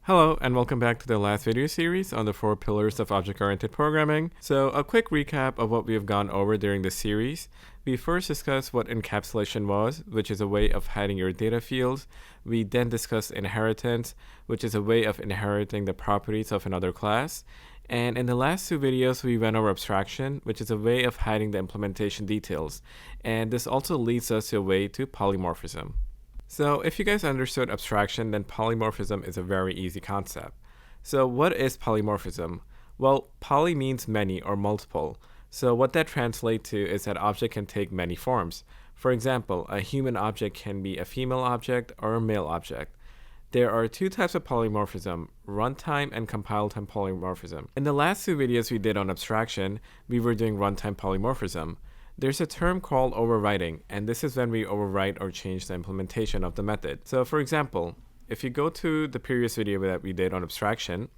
Hello, and welcome back to the last video series on the 4 pillars of object-oriented programming. So a quick recap of what we have gone over during this series. We first discussed what encapsulation was, which is a way of hiding your data fields. We then discussed inheritance, which is a way of inheriting the properties of another class. And in the last 2 videos, we went over abstraction, which is a way of hiding the implementation details. And this also leads us to a way to polymorphism. So if you guys understood abstraction, then polymorphism is a very easy concept. So what is polymorphism? Well, poly means many or multiple. So what that translates to is that object can take many forms. For example, a human object can be a female object or a male object. There are 2 types of polymorphism, runtime and compile time polymorphism. In the last 2 videos we did on abstraction, we were doing runtime polymorphism. There's a term called overwriting, and this is when we overwrite or change the implementation of the method. So for example, if you go to the previous video that we did on abstraction,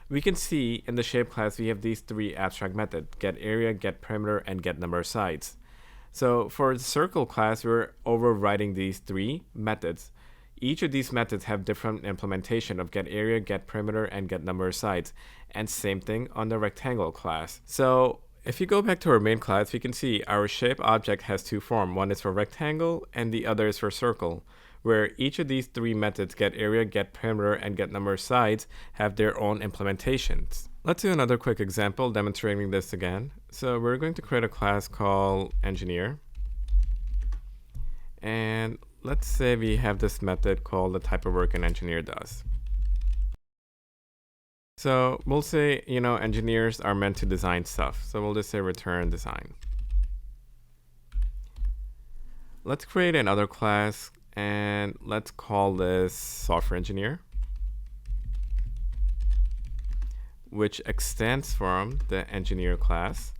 we can see in the shape class we have these 3 abstract methods: get area, get perimeter, and get number of sides. So for the circle class, we're overwriting these 3 methods. Each of these methods have different implementation of get area, get perimeter, and get number of sides. And same thing on the rectangle class. So if you go back to our main class, we can see our shape object has 2 forms. One is for rectangle and the other is for circle, where each of these 3 methods, get area, get perimeter, and get number of sides, have their own implementations. Let's do another quick example demonstrating this again. So we're going to create a class called engineer. And let's say we have this method called the type of work an engineer does. So we'll say, engineers are meant to design stuff. So we'll just say return design. Let's create another class and let's call this software engineer, which extends from the engineer class.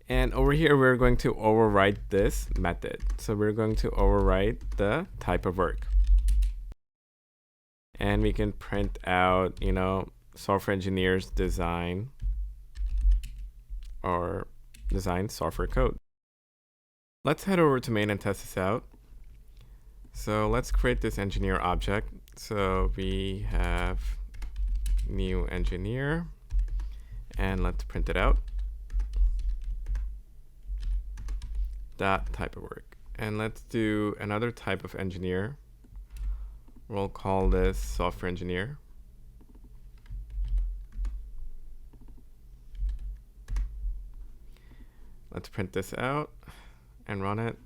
And over here, we're going to overwrite this method. So we're going to overwrite the type of work. And we can print out, software engineers design or design software code. Let's head over to main and test this out. So let's create this engineer object. So we have new engineer and let's print it out. That type of work. And let's do another type of engineer. We'll call this software engineer. Let's print this out and run it.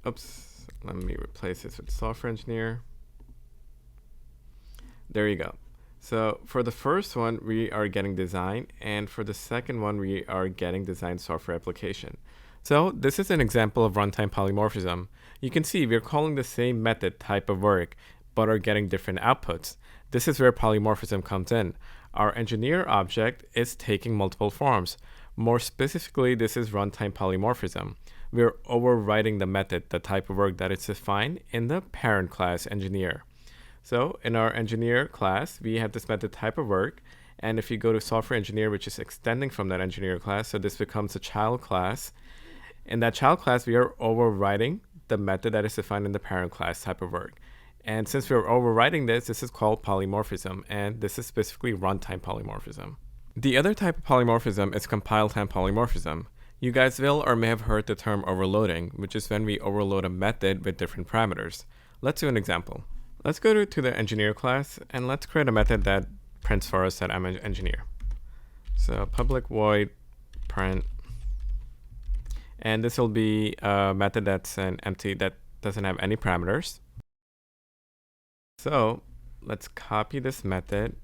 Oops, let me replace this with software engineer. There you go. So for the first one, we are getting design, and for the second one, we are getting design software application. So this is an example of runtime polymorphism. You can see we're calling the same method type of work, but are getting different outputs. This is where polymorphism comes in. Our engineer object is taking multiple forms. More specifically, this is runtime polymorphism. We're overwriting the method, the type of work that is defined in the parent class engineer. So in our engineer class, we have this method type of work. And if you go to software engineer, which is extending from that engineer class, so this becomes a child class. In that child class, we are overwriting the method that is defined in the parent class type of work. And since we're overwriting this is called polymorphism, and this is specifically runtime polymorphism. The other type of polymorphism is compile time polymorphism. You guys will or may have heard the term overloading, which is when we overload a method with different parameters. Let's do an example. Let's go to the engineer class, and let's create a method that prints for us that I'm an engineer. So public void print. And this will be a method that's an empty, that doesn't have any parameters. So let's copy this method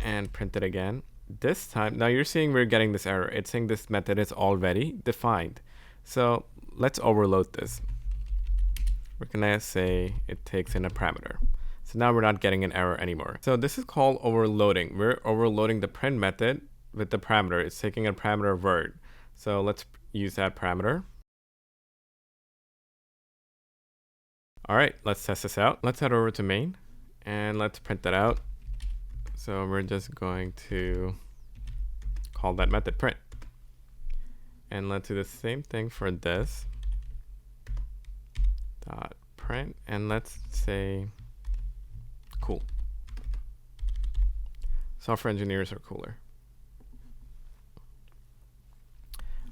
and print it again. This time, now you're seeing we're getting this error. It's saying this method is already defined. So let's overload this. We're gonna say it takes in a parameter. So now we're not getting an error anymore. So this is called overloading. We're overloading the print method with the parameter. It's taking a parameter word. So let's use that parameter. All right, let's test this out. Let's head over to main and let's print that out. So we're just going to call that method print. And let's do the same thing for this. Dot print, and let's say Cool. Software engineers are cooler.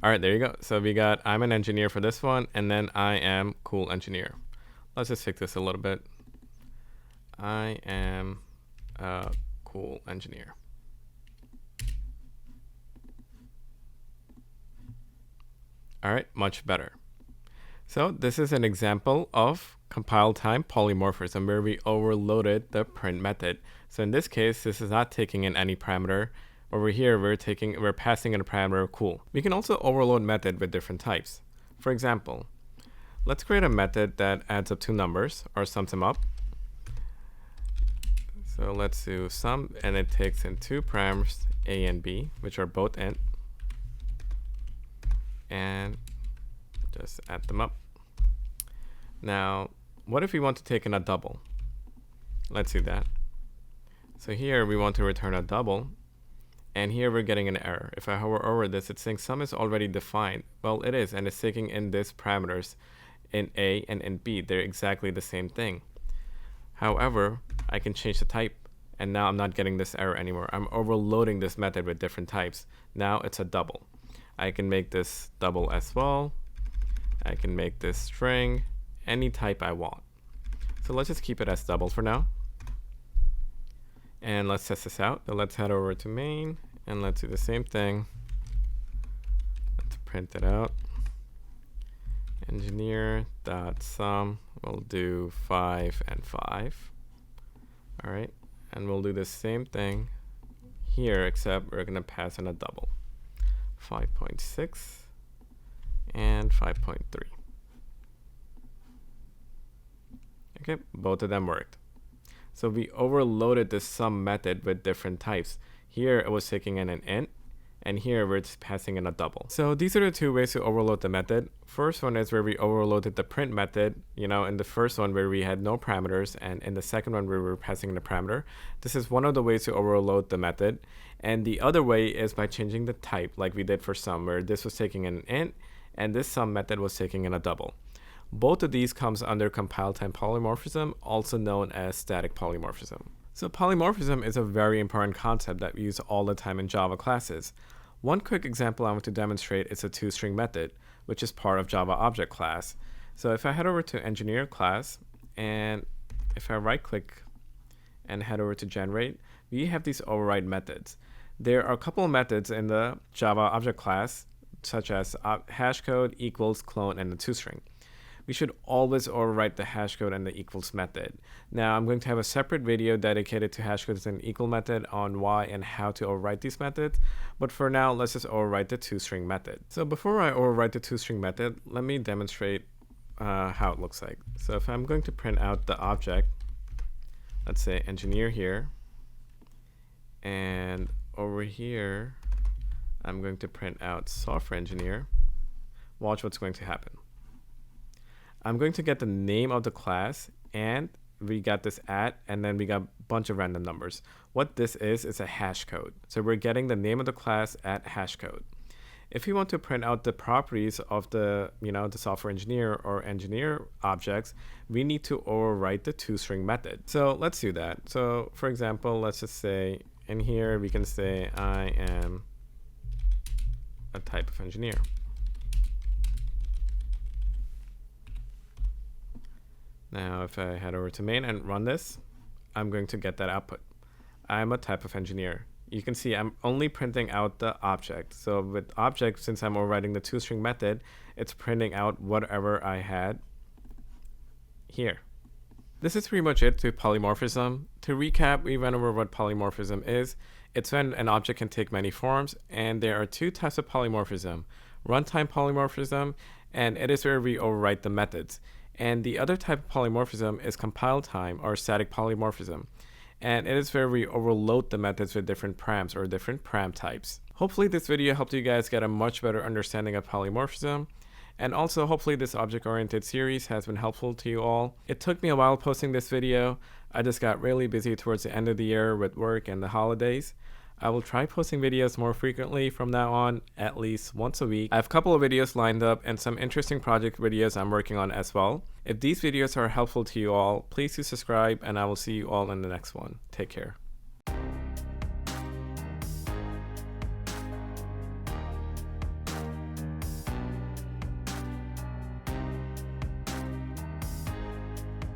All right, there you go. So we got I'm an engineer for this one, and then I am cool engineer. Let's just fix this a little bit. I am a cool engineer. All right, much better. So this is an example of compile time polymorphism where we overloaded the print method. So in this case, this is not taking in any parameter. Over here, we're passing in a parameter cool. We can also overload method with different types. For example, let's create a method that adds up two numbers or sums them up. So let's do sum, and it takes in two parameters, a and b, which are both int, and just add them up. Now, what if we want to take in a double? Let's do that. So here we want to return a double. And here we're getting an error. If I hover over this, it's saying sum is already defined. Well, it is, and it's taking in these parameters in A and in B. They're exactly the same thing. However, I can change the type, and now I'm not getting this error anymore. I'm overloading this method with different types. Now it's a double. I can make this double as well. I can make this string, any type I want. So let's just keep it as double for now. And let's test this out. So let's head over to main and let's do the same thing. Let's print it out. Engineer.sum, we'll do 5 and 5. All right, and we'll do the same thing here, except we're gonna pass in a double. 5.6 and 5.3. Okay, both of them worked. So we overloaded the sum method with different types. Here it was taking in an int, and here we're just passing in a double. So these are the two ways to overload the method. First one is where we overloaded the print method, in the first one where we had no parameters, and in the second one where we were passing in a parameter. This is one of the ways to overload the method. And the other way is by changing the type, like we did for sum, where this was taking in an int, and this sum method was taking in a double. Both of these comes under compile time polymorphism, also known as static polymorphism. So polymorphism is a very important concept that we use all the time in Java classes. One quick example I want to demonstrate is a toString method, which is part of Java object class. So if I head over to engineer class, and if I right click and head over to generate, we have these override methods. There are a couple of methods in the Java object class, such as hashcode, equals, clone, and the toString. We should always overwrite the hashcode and the equals method. Now I'm going to have a separate video dedicated to hashcodes and equal method on why and how to overwrite these methods. But for now, let's just overwrite the toString method. So before I overwrite the toString method, let me demonstrate how it looks like. So if I'm going to print out the object, let's say engineer here, and over here, I'm going to print out software engineer. Watch what's going to happen. I'm going to get the name of the class, and we got this at, and then we got a bunch of random numbers. What this is a hash code. So we're getting the name of the class at hash code. If we want to print out the properties of the, the software engineer or engineer objects, we need to overwrite the toString method. So let's do that. So for example, let's just say in here, we can say I am a type of engineer. Now, if I head over to main and run this, I'm going to get that output. I'm a type of engineer. You can see I'm only printing out the object. So with object, since I'm overriding the toString method, it's printing out whatever I had here. This is pretty much it to polymorphism. To recap, we went over what polymorphism is. It's when an object can take many forms, and there are two types of polymorphism: runtime polymorphism, and it is where we overwrite the methods. And the other type of polymorphism is compile time or static polymorphism. And it is where we overload the methods with different params or different param types. Hopefully this video helped you guys get a much better understanding of polymorphism. And also hopefully this object-oriented series has been helpful to you all. It took me a while posting this video. I just got really busy towards the end of the year with work and the holidays. I will try posting videos more frequently from now on, at least once a week. I have a couple of videos lined up and some interesting project videos I'm working on as well. If these videos are helpful to you all, please do subscribe, and I will see you all in the next one. Take care.